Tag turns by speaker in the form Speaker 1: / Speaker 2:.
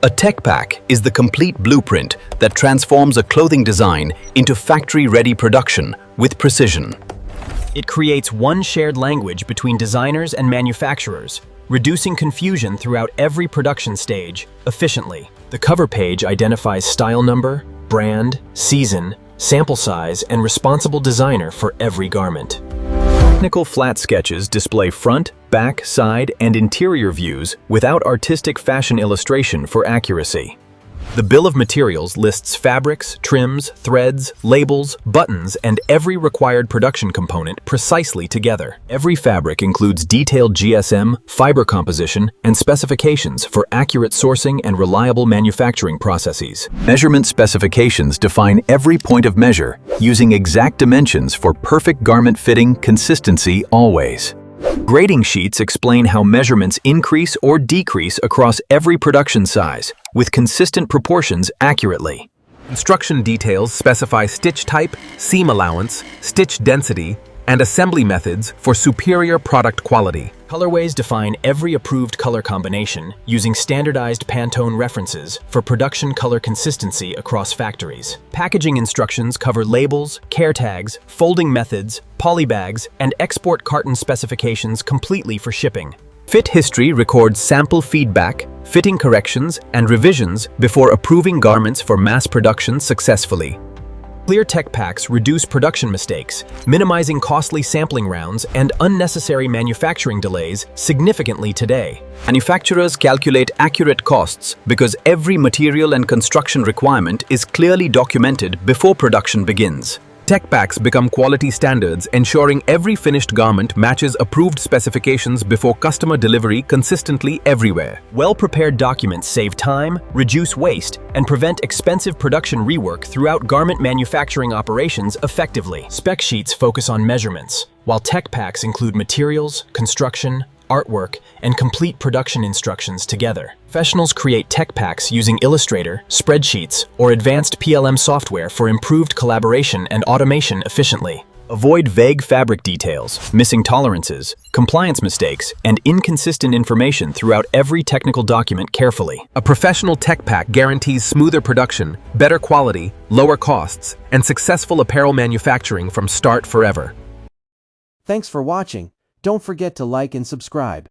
Speaker 1: A tech pack is the complete blueprint that transforms a clothing design into factory-ready production with precision.
Speaker 2: It creates one shared language between designers and manufacturers, reducing confusion throughout every production stage efficiently. The cover page identifies style number, brand, season, sample size, and responsible designer for every garment. Technical flat sketches display front, back, side, and interior views without artistic fashion illustration for accuracy. The bill of materials lists fabrics, trims, threads, labels, buttons, and every required production component precisely together. Every fabric includes detailed GSM, fiber composition, and specifications for accurate sourcing and reliable manufacturing processes. Measurement specifications define every point of measure, using exact dimensions for perfect garment fitting consistency always. Grading sheets explain how measurements increase or decrease across every production size, with consistent proportions accurately. Instruction details specify stitch type, seam allowance, stitch density, and assembly methods for superior product quality. Colorways define every approved color combination using standardized Pantone references for production color consistency across factories. Packaging instructions cover labels, care tags, folding methods, polybags, and export carton specifications completely for shipping. Fit history records sample feedback, fitting corrections, and revisions before approving garments for mass production successfully. Clear tech packs reduce production mistakes, minimizing costly sampling rounds and unnecessary manufacturing delays significantly today. Manufacturers calculate accurate costs because every material and construction requirement is clearly documented before production begins. Tech packs become quality standards, ensuring every finished garment matches approved specifications before customer delivery consistently everywhere. Well-prepared documents save time, reduce waste, and prevent expensive production rework throughout garment manufacturing operations effectively. Spec sheets focus on measurements, while tech packs include materials, construction, artwork, and complete production instructions together. Professionals create tech packs using Illustrator, spreadsheets, or advanced PLM software for improved collaboration and automation efficiently. Avoid vague fabric details, missing tolerances, compliance mistakes, and inconsistent information throughout every technical document carefully. A professional tech pack guarantees smoother production, better quality, lower costs, and successful apparel manufacturing from start forever.
Speaker 3: Thanks for watching. Don't forget to like and subscribe.